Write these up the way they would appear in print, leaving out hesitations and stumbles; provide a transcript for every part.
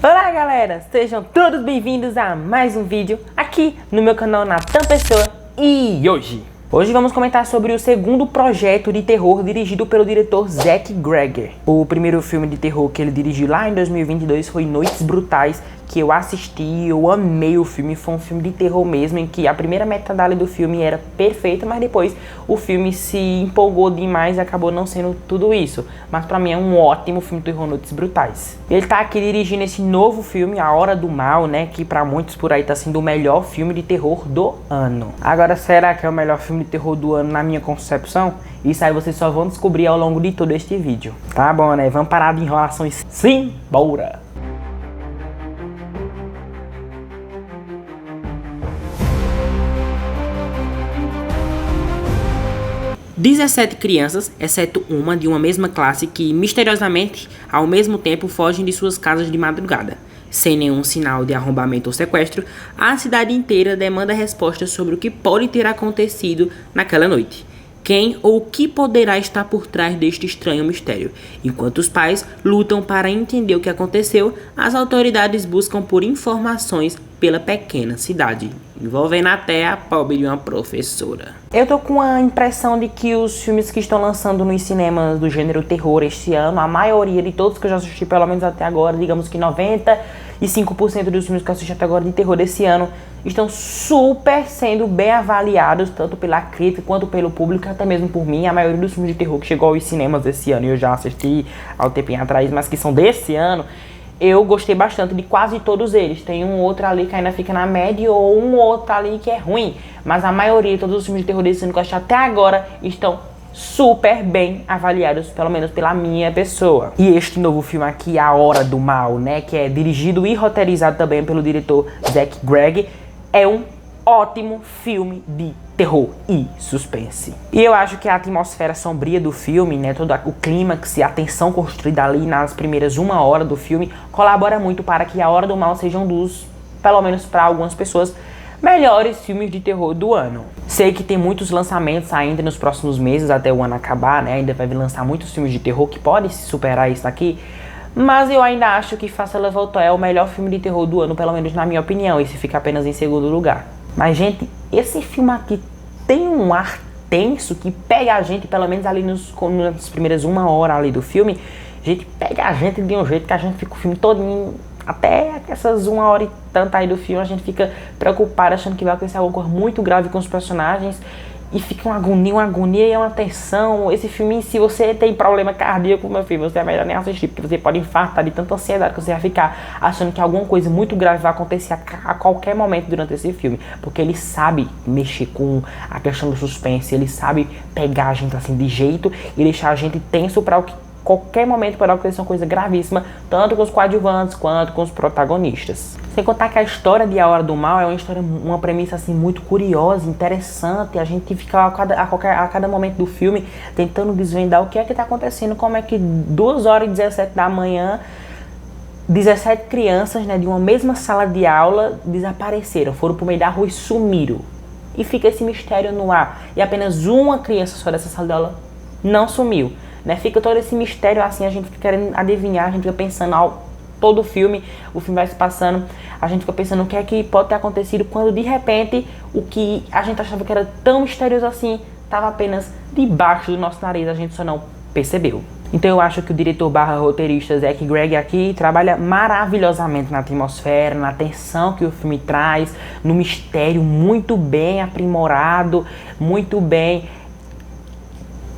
Olá galera, sejam todos bem-vindos a mais um vídeo aqui no meu canal Natan Pessoa. E hoje vamos comentar sobre o segundo projeto de terror dirigido pelo diretor Zach Greger. O primeiro filme de terror que ele dirigiu lá em 2022 foi Noites Brutais, que eu assisti, eu amei o filme. Foi um filme de terror mesmo, em que a primeira metade do filme era perfeita, mas depois o filme se empolgou demais e acabou não sendo tudo isso. Mas pra mim é um ótimo filme de terror, Noites Brutais. Ele tá aqui dirigindo esse novo filme, A Hora do Mal, né, que pra muitos por aí tá sendo o melhor filme de terror do ano. Agora, será que é o melhor filme de terror do ano na minha concepção? Isso aí vocês só vão descobrir ao longo de todo este vídeo. Tá bom, né? Vamos parar de enrolações. Sim, bora! 17 crianças, exceto uma de uma mesma classe, que misteriosamente, ao mesmo tempo, fogem de suas casas de madrugada. Sem nenhum sinal de arrombamento ou sequestro, a cidade inteira demanda respostas sobre o que pode ter acontecido naquela noite. Quem ou o que poderá estar por trás deste estranho mistério? Enquanto os pais lutam para entender o que aconteceu, as autoridades buscam por informações pela pequena cidade, envolvendo até a pobre de uma professora. Eu tô com a impressão de que os filmes que estão lançando nos cinemas do gênero terror este ano, a maioria de todos que eu já assisti, pelo menos até agora, digamos que 95% dos filmes que eu assisti até agora de terror desse ano, estão super sendo bem avaliados, tanto pela crítica quanto pelo público, até mesmo por mim. A maioria dos filmes de terror que chegou aos cinemas desse ano, e eu já assisti há um tempinho atrás, mas que são desse ano, eu gostei bastante de quase todos eles. Tem um outro ali que ainda fica na média, ou um outro ali que é ruim, mas a maioria, todos os filmes de terror desse ano que eu achei até agora, estão super bem avaliados, pelo menos pela minha pessoa. E este novo filme aqui, A Hora do Mal, né, que é dirigido e roteirizado também pelo diretor Zach Greger, é um ótimo filme de terror e suspense. E eu acho que a atmosfera sombria do filme, né, todo o clímax e a tensão construída ali nas primeiras 1 hora do filme, colabora muito para que A Hora do Mal seja um dos, pelo menos para algumas pessoas, melhores filmes de terror do ano. Sei que tem muitos lançamentos ainda nos próximos meses, até o ano acabar, né, ainda vai lançar muitos filmes de terror que podem superar isso aqui, mas eu ainda acho que Faça Ela Voltar é o melhor filme de terror do ano, pelo menos na minha opinião, e se fica apenas em segundo lugar. Mas, gente, esse filme aqui tem um ar tenso que pega a gente, pelo menos ali nas primeiras 1 hora ali do filme, a gente pega a gente de um jeito que a gente fica o filme todinho, até essas 1 hora e tanta aí do filme, a gente fica preocupado, achando que vai acontecer alguma coisa muito grave com os personagens, e fica uma agonia e uma tensão. Esse filme, se você tem problema cardíaco, meu filho, você é melhor nem assistir, porque você pode infartar de tanta ansiedade que você vai ficar achando que alguma coisa muito grave vai acontecer a qualquer momento durante esse filme, porque ele sabe mexer com a questão do suspense, ele sabe pegar a gente assim de jeito e deixar a gente tenso para o que qualquer momento pode acontecer uma coisa gravíssima, tanto com os coadjuvantes quanto com os protagonistas. Sem contar que a história de A Hora do Mal é uma premissa assim muito curiosa, interessante. A gente fica a cada momento do filme tentando desvendar o que é que está acontecendo, como é que 2h17 da manhã 17 crianças, né, de uma mesma sala de aula desapareceram, foram pro meio da rua e sumiram. E fica esse mistério no ar. E apenas uma criança só dessa sala de aula não sumiu. Né, fica todo esse mistério assim, a gente fica querendo adivinhar, a gente fica pensando todo o filme vai se passando, a gente fica pensando o que é que pode ter acontecido, quando de repente o que a gente achava que era tão misterioso assim, estava apenas debaixo do nosso nariz, a gente só não percebeu. Então eu acho que o diretor / roteirista Zach Greger aqui trabalha maravilhosamente na atmosfera, na tensão que o filme traz, no mistério muito bem aprimorado, muito bem,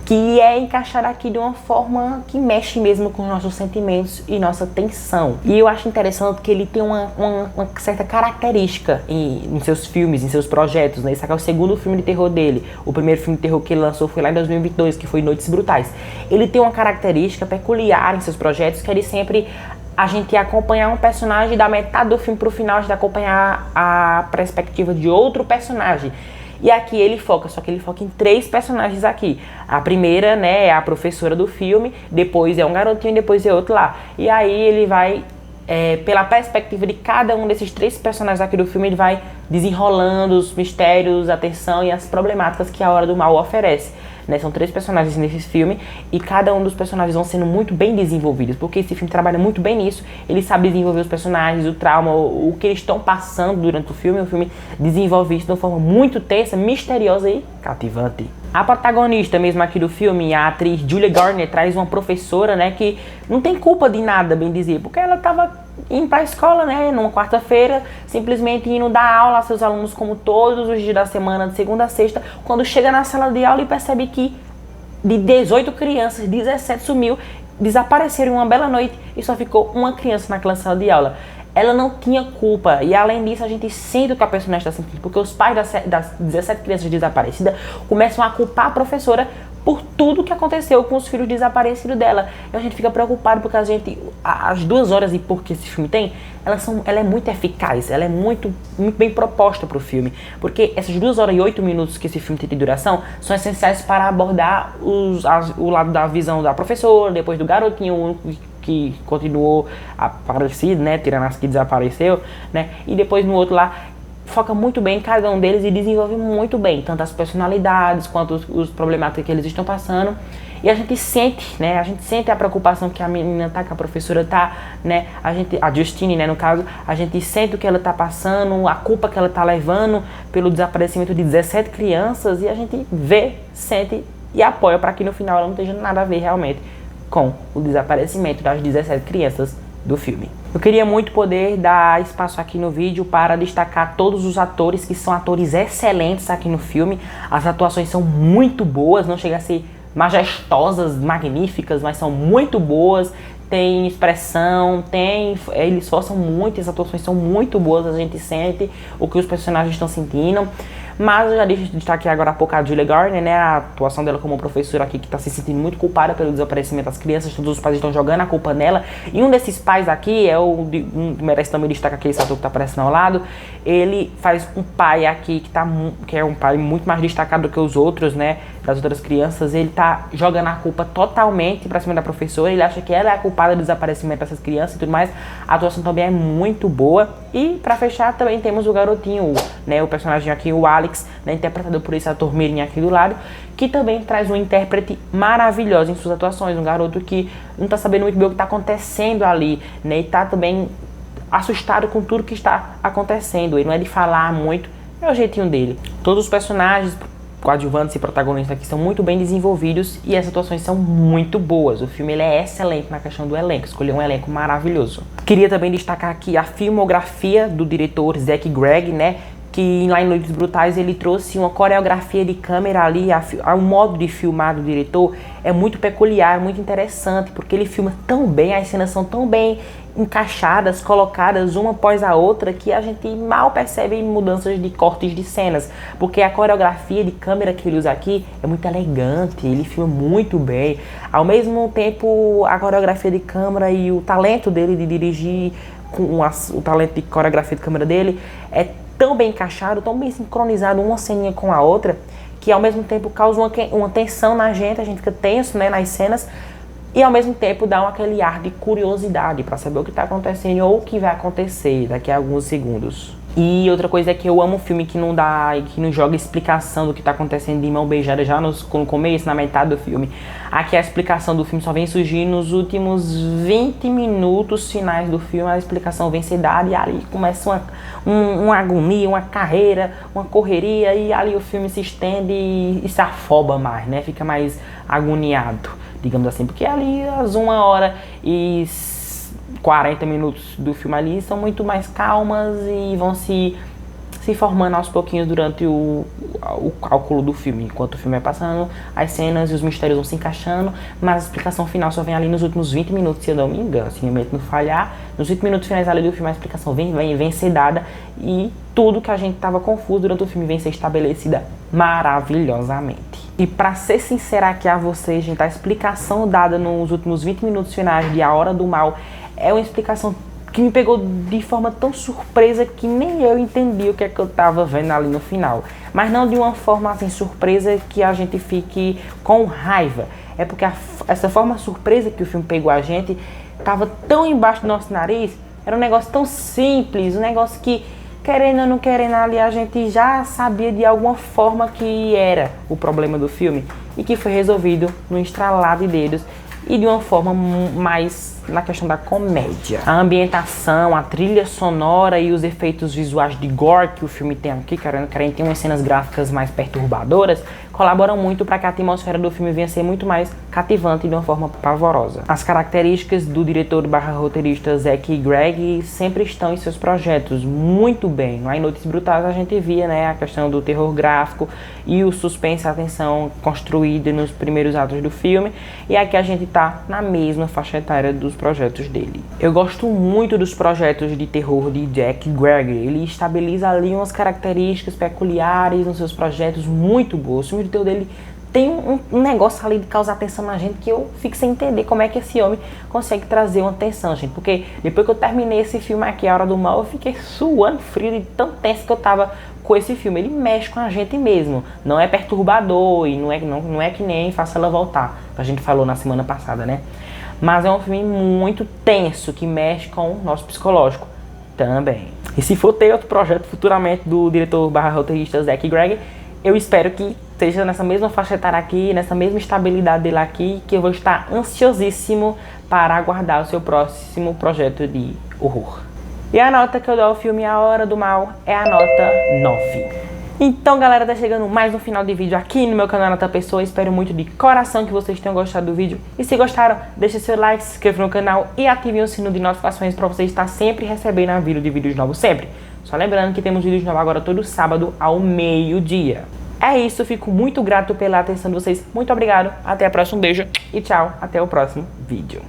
que é encaixado aqui de uma forma que mexe mesmo com os nossos sentimentos e nossa tensão. E eu acho interessante que ele tem uma certa característica em seus filmes, em seus projetos, né? Esse aqui é o segundo filme de terror dele. O primeiro filme de terror que ele lançou foi lá em 2022, que foi Noites Brutais. Ele tem uma característica peculiar em seus projetos, que ele sempre a gente acompanhar um personagem da metade do filme pro final, a gente acompanhar a perspectiva de outro personagem. E aqui ele foca, só que ele foca em 3 personagens aqui. A primeira, né, é a professora do filme, depois é um garotinho, depois é outro lá. E aí ele vai, pela perspectiva de cada um desses 3 personagens aqui do filme, ele vai desenrolando os mistérios, a tensão e as problemáticas que A Hora do Mal oferece. né? São 3 personagens nesse filme e cada um dos personagens vão sendo muito bem desenvolvidos, porque esse filme trabalha muito bem nisso. Ele sabe desenvolver os personagens, o trauma, o que eles estão passando durante o filme desenvolve isso de uma forma muito tensa, misteriosa e cativante. A protagonista mesmo aqui do filme, a atriz Julia Garner, traz uma professora, né, que não tem culpa de nada, bem dizer, porque ela estava indo para a escola, né, numa quarta-feira, simplesmente indo dar aula a seus alunos como todos os dias da semana, de segunda a sexta, quando chega na sala de aula e percebe que de 18 crianças, 17 sumiu, desapareceram em uma bela noite e só ficou uma criança naquela sala de aula. Ela não tinha culpa, e além disso a gente sente o que a personagem está sentindo, porque os pais das 17 crianças desaparecidas começam a culpar a professora por tudo que aconteceu com os filhos desaparecidos dela. E a gente fica preocupado porque as 2 horas e pouco que esse filme tem, ela é muito eficaz, ela é muito bem proposta para o filme, porque essas 2 horas e 8 minutos que esse filme tem de duração são essenciais para abordar o lado da visão da professora, depois do garotinho que continuou aparecido, né, tirando as que desapareceu, né, e depois no outro lá, foca muito bem em cada um deles e desenvolve muito bem, tanto as personalidades quanto os problemáticas que eles estão passando. E a gente sente, né, a preocupação que a menina tá, que a professora tá, né, a Justine, né, no caso, a gente sente o que ela tá passando, a culpa que ela tá levando pelo desaparecimento de 17 crianças, e a gente vê, sente e apoia para que no final ela não tenha nada a ver realmente com o desaparecimento das 17 crianças do filme. Eu queria muito poder dar espaço aqui no vídeo para destacar todos os atores que são atores excelentes aqui no filme. As atuações são muito boas, não chega a ser majestosas, magníficas, mas são muito boas. Tem expressão, eles esforçam muito, as atuações são muito boas, a gente sente o que os personagens estão sentindo. Mas eu já deixo de destaque agora há pouco a Julia Garner, né, a atuação dela como professora aqui, que está se sentindo muito culpada pelo desaparecimento das crianças, todos os pais estão jogando a culpa nela, e um desses pais aqui, merece também destaque aqui, esse ator que está aparecendo ao lado, ele faz um pai aqui que é um pai muito mais destacado do que os outros, né, das outras crianças. Ele tá jogando a culpa totalmente pra cima da professora, ele acha que ela é a culpada do desaparecimento dessas crianças e tudo mais. A atuação também é muito boa. E pra fechar também temos o garotinho, né, o personagem aqui, o Alex, né, interpretado por esse ator mirim aqui do lado, que também traz uma intérprete maravilhosa em suas atuações, um garoto que não tá sabendo muito bem o que tá acontecendo ali, né, e tá também assustado com tudo que está acontecendo. Ele não é de falar muito, é o jeitinho dele. Todos os personagens coadjuvantes e protagonistas aqui são muito bem desenvolvidos e as atuações são muito boas. O filme ele é excelente na questão do elenco, escolheu um elenco maravilhoso. Queria também destacar aqui a filmografia do diretor Zach Gregg, né, que lá em Noites Brutais ele trouxe uma coreografia de câmera ali, o modo de filmar do diretor é muito peculiar, muito interessante, porque ele filma tão bem, as cenas são tão bem encaixadas, colocadas uma após a outra, que a gente mal percebe mudanças de cortes de cenas, porque a coreografia de câmera que ele usa aqui é muito elegante, ele filma muito bem. Ao mesmo tempo, a coreografia de câmera e o talento dele de dirigir, o talento de coreografia de câmera dele é tão bem encaixado, tão bem sincronizado uma ceninha com a outra, que ao mesmo tempo causa uma tensão na gente, a gente fica tenso, né, nas cenas, e ao mesmo tempo dá aquele ar de curiosidade para saber o que está acontecendo ou o que vai acontecer daqui a alguns segundos. E outra coisa é que eu amo um filme que não joga explicação do que está acontecendo de mão beijada já no começo, na metade do filme. Aqui a explicação do filme só vem surgir nos últimos 20 minutos finais do filme, a explicação vem ser dada e ali começa uma agonia, uma carreira, uma correria, e ali o filme se estende e se afoba mais, né? Fica mais agoniado, digamos assim, porque ali as 1 hora e 40 minutos do filme ali são muito mais calmas e vão se formando aos pouquinhos durante o cálculo do filme. Enquanto o filme vai passando, as cenas e os mistérios vão se encaixando, mas a explicação final só vem ali nos últimos 20 minutos, se eu não me engano, se minha mente não falhar. Nos 20 minutos finais ali do filme, a explicação vem ser dada e tudo que a gente estava confuso durante o filme vem ser estabelecida maravilhosamente. E pra ser sincera aqui a vocês, gente, a explicação dada nos últimos 20 minutos finais de A Hora do Mal é uma explicação que me pegou de forma tão surpresa que nem eu entendi o que é que eu tava vendo ali no final. Mas não de uma forma assim surpresa que a gente fique com raiva. É porque essa forma surpresa que o filme pegou a gente tava tão embaixo do nosso nariz, era um negócio tão simples, um negócio que querendo ou não querendo ali, a gente já sabia de alguma forma que era o problema do filme e que foi resolvido no estralar de dedos e de uma forma mais na questão da comédia. A ambientação, a trilha sonora e os efeitos visuais de gore que o filme tem aqui, querendo tem umas cenas gráficas mais perturbadoras, colaboram muito para que a atmosfera do filme venha a ser muito mais cativante de uma forma pavorosa. As características do diretor / roteirista Zach Gregg sempre estão em seus projetos muito bem. Lá em Noites Brutais a gente via, né, a questão do terror gráfico e o suspense, a tensão construída nos primeiros atos do filme, e aqui a gente tá na mesma faixa etária dos projetos dele. Eu gosto muito dos projetos de terror de Zach Gregg. Ele estabiliza ali umas características peculiares nos seus projetos muito boas. O filme de terror dele tem um negócio ali de causar tensão na gente que eu fico sem entender como é que esse homem consegue trazer uma tensão, gente. Porque depois que eu terminei esse filme aqui, A Hora do Mal, eu fiquei suando frio de tão tenso que eu tava com esse filme. Ele mexe com a gente mesmo. Não é perturbador e não é que nem Faça Ela Voltar, que a gente falou na semana passada, né? Mas é um filme muito tenso, que mexe com o nosso psicológico também. E se for ter outro projeto futuramente do diretor / roteirista Zach Gregg, eu espero que esteja nessa mesma faixa etária aqui, nessa mesma estabilidade dele aqui, que eu vou estar ansiosíssimo para aguardar o seu próximo projeto de horror. E a nota que eu dou ao filme A Hora do Mal é a nota 9. Então, galera, tá chegando mais um final de vídeo aqui no meu canal Natan Pessoa. Espero muito de coração que vocês tenham gostado do vídeo. E se gostaram, deixe seu like, se inscreva no canal e ative o sino de notificações para você estar sempre recebendo aviso de vídeos novos sempre. Só lembrando que temos vídeos novos agora todo sábado ao meio-dia. É isso, fico muito grato pela atenção de vocês. Muito obrigado, até a próxima, um beijo e tchau, até o próximo vídeo.